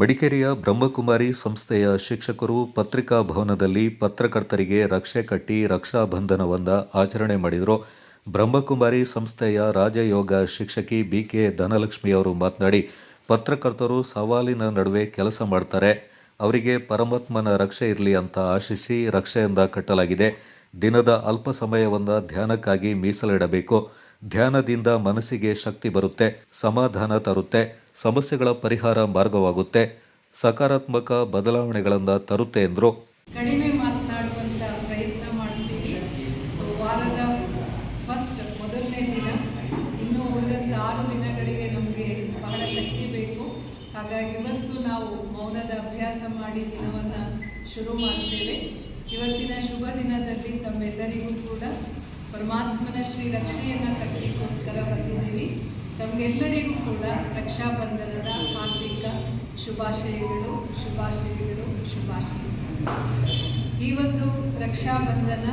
ಮಡಿಕೇರಿಯ ಬ್ರಹ್ಮಕುಮಾರಿ ಸಂಸ್ಥೆಯ ಶಿಕ್ಷಕರು ಪತ್ರಿಕಾ ಭವನದಲ್ಲಿ ಪತ್ರಕರ್ತರಿಗೆ ರಕ್ಷೆ ಕಟ್ಟಿ ರಕ್ಷಾ ಬಂಧನವನ್ನು ಆಚರಣೆ ಮಾಡಿದರು. ಬ್ರಹ್ಮಕುಮಾರಿ ಸಂಸ್ಥೆಯ ರಾಜಯೋಗ ಶಿಕ್ಷಕಿ ಬಿ.ಕೆ. ಧನಲಕ್ಷ್ಮಿ ಅವರು ಮಾತನಾಡಿ, ಪತ್ರಕರ್ತರು ಸವಾಲಿನ ನಡುವೆ ಕೆಲಸ ಮಾಡ್ತಾರೆ. ಅವರಿಗೆ ಪರಮಾತ್ಮನ ರಕ್ಷೆ ಇರಲಿ ಅಂತ ಆಶಿಸಿ ರಕ್ಷೆಯಿಂದ ಕಟ್ಟಲಾಗಿದೆ. ದಿನದ ಅಲ್ಪ ಸಮಯವನ್ನು ಧ್ಯಾನಕ್ಕಾಗಿ ಮೀಸಲಿಡಬೇಕು. ಧ್ಯಾನದಿಂದ ಮನಸ್ಸಿಗೆ ಶಕ್ತಿ ಬರುತ್ತೆ, ಸಮಾಧಾನ ತರುತ್ತೆ, ಸಮಸ್ಯೆಗಳ ಪರಿಹಾರ ಮಾರ್ಗವಾಗುತ್ತೆ, ಸಕಾರಾತ್ಮಕ ಬದಲಾವಣೆಗಳನ್ನು ತರುತ್ತೆ ಎಂದರು. ಕಡಿಮೆ ಮಾತನಾಡುವಂಥ ಪ್ರಯತ್ನ ಮಾಡ್ತೀವಿ. ವಾರದ ಮೊದಲನೇ ದಿನ, ಇನ್ನೂ ಉಳಿದಂಥ 6 ದಿನಗಳಿಗೆ ನಮಗೆ ಬಹಳ ಶಕ್ತಿ ಬೇಕು. ಹಾಗಾಗಿ ಇವತ್ತು ನಾವು ಮೌನದ ಅಭ್ಯಾಸ ಮಾಡಿ ದಿನವನ್ನು ಶುರು ಮಾಡ್ತೇವೆ. ಇವತ್ತಿನ ಶುಭ ದಿನದಲ್ಲಿ ತಮ್ಮೆಲ್ಲರಿಗೂ ಕೂಡ ಪರಮಾತ್ಮನ ಶ್ರೀ ರಕ್ಷೆಯನ್ನು ಕಟ್ಟಲಿಕ್ಕೋಸ್ಕರ ಬಂದಿದ್ದೀವಿ. ತಮಗೆಲ್ಲರಿಗೂ ಕೂಡ ರಕ್ಷಾಬಂಧನದ ಹಾರ್ದಿಕ ಶುಭಾಶಯಗಳು. ಈ ಒಂದು ರಕ್ಷಾಬಂಧನ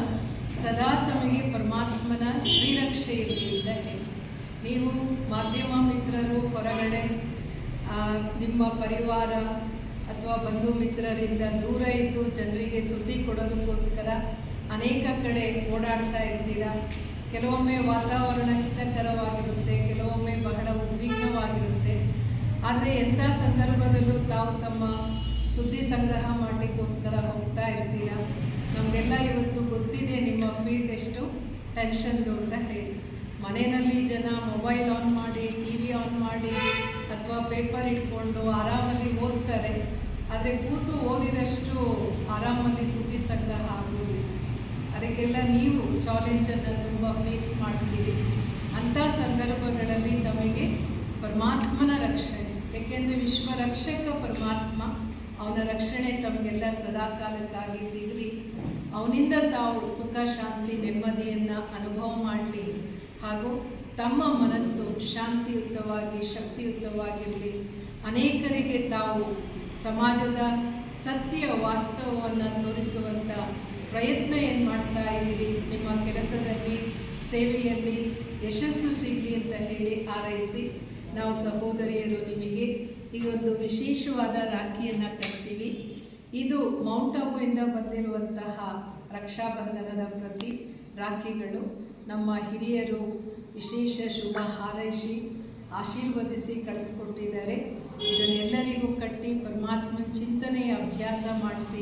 ಸದಾ ತಮಗೆ ಪರಮಾತ್ಮನ ಶ್ರೀರಕ್ಷೆ ಇರಲಿ ಅಂತ ಹೇಳಿ, ನೀವು ಮಾಧ್ಯಮ ಮಿತ್ರರು ಹೊರಗಡೆ ನಿಮ್ಮ ಪರಿವಾರ ಅಥವಾ ಬಂಧು ಮಿತ್ರರಿಂದ ದೂರ ಇದ್ದು ಜನರಿಗೆ ಸುದ್ದಿ ಕೊಡೋದಕ್ಕೋಸ್ಕರ ಅನೇಕ ಕಡೆ ಓಡಾಡ್ತಾ ಇರ್ತೀರಾ. ಕೆಲವೊಮ್ಮೆ ವಾತಾವರಣ ಹಿತಕರವಾಗಿರುತ್ತೆ, ಕೆಲವೊಮ್ಮೆ ಬಹಳ ಉದ್ವಿಗ್ನವಾಗಿರುತ್ತೆ. ಆದರೆ ಎಂಥ ಸಂದರ್ಭದಲ್ಲೂ ತಾವು ತಮ್ಮ ಸುದ್ದಿ ಸಂಗ್ರಹ ಮಾಡಲಿಕ್ಕೋಸ್ಕರ ಹೋಗ್ತಾ ಇರ್ತೀರಾ. ನಮಗೆಲ್ಲ ಇವತ್ತು ಗೊತ್ತಿದೆ ನಿಮ್ಮ ಫೀಲ್ಡ್ ಎಷ್ಟು ಟೆನ್ಷನ್ದು ಅಂತ ಹೇಳಿ. ಮನೆಯಲ್ಲಿ ಜನ ಮೊಬೈಲ್ ಆನ್ ಮಾಡಿ, ಟಿ ವಿ ಆನ್ ಮಾಡಿ ಅಥವಾ ಪೇಪರ್ ಇಟ್ಕೊಂಡು ಆರಾಮಲ್ಲಿ ಓದ್ತಾರೆ. ಆದರೆ ಕೂತು ಓದಿದಷ್ಟು ಆರಾಮಲ್ಲಿ ಸುದ್ದಿ ಸಂಗ್ರಹ ಆಗೋದಿಲ್ಲ. ಅದಕ್ಕೆಲ್ಲ ನೀವು ಚಾಲೆಂಜನ್ನು ತುಂಬ ಫೇಸ್ ಮಾಡ್ತೀರಿ. ಅಂಥ ಸಂದರ್ಭಗಳಲ್ಲಿ ತಮಗೆ ಪರಮಾತ್ಮನ ರಕ್ಷಣೆ, ಏಕೆಂದರೆ ವಿಶ್ವ ರಕ್ಷಕ ಪರಮಾತ್ಮ, ಅವನ ರಕ್ಷಣೆ ತಮಗೆಲ್ಲ ಸದಾಕಾಲಕ್ಕಾಗಿ ಸಿಗಲಿ. ಅವನಿಂದ ತಾವು ಸುಖ, ಶಾಂತಿ, ನೆಮ್ಮದಿಯನ್ನು ಅನುಭವ ಮಾಡಲಿ. ಹಾಗೂ ತಮ್ಮ ಮನಸ್ಸು ಶಾಂತಿಯುತವಾಗಿ, ಶಕ್ತಿಯುತವಾಗಿರಲಿ. ಅನೇಕರಿಗೆ ತಾವು ಸಮಾಜದ ಸತ್ಯ ವಾಸ್ತವವನ್ನು ತೋರಿಸುವಂಥ ಪ್ರಯತ್ನ ಏನು ಮಾಡ್ತಾ ಇದ್ದೀರಿ. ನಿಮ್ಮ ಕೆಲಸದಲ್ಲಿ, ಸೇವೆಯಲ್ಲಿ ಯಶಸ್ಸು ಸಿಗಲಿ ಅಂತ ಹೇಳಿ ಹಾರೈಸಿ, ನಾವು ಸಹೋದರಿಯರು ನಿಮಗೆ ಈ ಒಂದು ವಿಶೇಷವಾದ ರಾಖಿಯನ್ನು ಕಟ್ತೀವಿ. ಇದು ಮೌಂಟ್ ಆಬುವಿಂದ ಬಂದಿರುವಂತಹ ರಕ್ಷಾಬಂಧನದ ಪ್ರತಿ ರಾಖಿಗಳು. ನಮ್ಮ ಹಿರಿಯರು ವಿಶೇಷ ಶುಭ ಹಾರೈಸಿ ಆಶೀರ್ವದಿಸಿ ಕಳಿಸ್ಕೊಟ್ಟಿದ್ದಾರೆ. ಇದನ್ನೆಲ್ಲರಿಗೂ ಕಟ್ಟಿ ಪರಮಾತ್ಮ ಚಿಂತನೆಯ ಅಭ್ಯಾಸ ಮಾಡಿಸಿ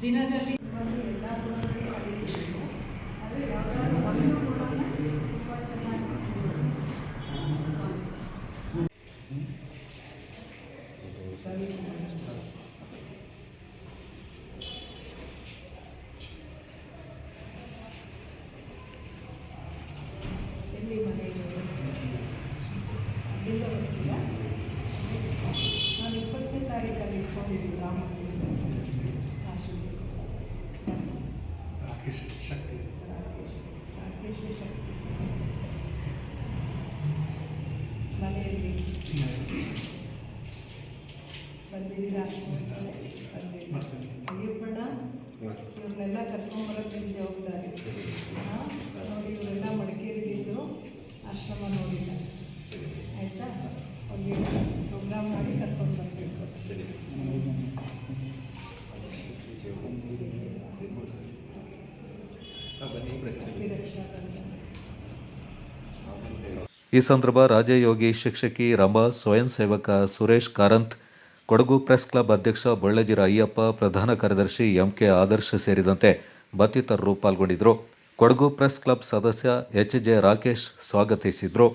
ದಿನದಲ್ಲಿ ಎಲ್ಲ ಗುಣಗಳು ಪಡೆಯಬೇಕು. ಆದರೆ ಯಾವುದಾದ್ರೂ ಒಂದು ಗುಣನ ತುಂಬ ಚೆನ್ನಾಗಿ ಎಲ್ಲಿ ಮನೆಗೆ ಎಲ್ಲಿಂದ ಬರ್ತೀರಾ? ನಾನು 20ನೇ ತಾರೀಕಲ್ಲಿ ಇಟ್ಕೊಂಡಿದ್ದೀವಿ ರಾಮಕೃಷ್ಣ ಶಕ್ತಿ ಮನೆಯಲ್ಲಿ ಬಂದಿದ್ದೀರಾ? ಅಯ್ಯಪ್ಪಣ್ಣ ಇವ್ರನ್ನೆಲ್ಲ ಕರ್ಕೊಂಡ್ಬರೋಕ್ಕೆ ನಿಮ್ಮ ಜವಾಬ್ದಾರಿ. ನೋಡಿ, ಇವರೆಲ್ಲ ಮಡಿಕೇರಿಲಿದ್ದು ಆಶ್ರಮ ನೋಡಿಲ್ಲ, ಆಯಿತಾ? ಅವ್ರಿಗೆ ಪ್ರೋಗ್ರಾಮ್ ಮಾಡಿ ಕರ್ಕೊಂಡು ಬರಬೇಕು. ಈ ಸಂದರ್ಭ ರಾಜಯೋಗಿ ಶಿಕ್ಷಕಿ ರಮಾ, ಸ್ವಯಂ ಸೇವಕ ಸುರೇಶ್ ಕಾರಂತ್, ಕೊಡಗು ಪ್ರೆಸ್ ಕ್ಲಬ್ ಅಧ್ಯಕ್ಷ ಬೊಳ್ಳೆಜಿರ ಅಯ್ಯಪ್ಪ, ಪ್ರಧಾನ ಕಾರ್ಯದರ್ಶಿ ಎಂ.ಕೆ. ಆದರ್ಶ್ ಸೇರಿದಂತೆ ಮತ್ತಿತರರು ಪಾಲ್ಗೊಂಡಿದ್ದರು. ಕೊಡಗು ಪ್ರೆಸ್ ಕ್ಲಬ್ ಸದಸ್ಯ ಎಚ್.ಜೆ. ರಾಕೇಶ್ ಸ್ವಾಗತಿಸಿದರು.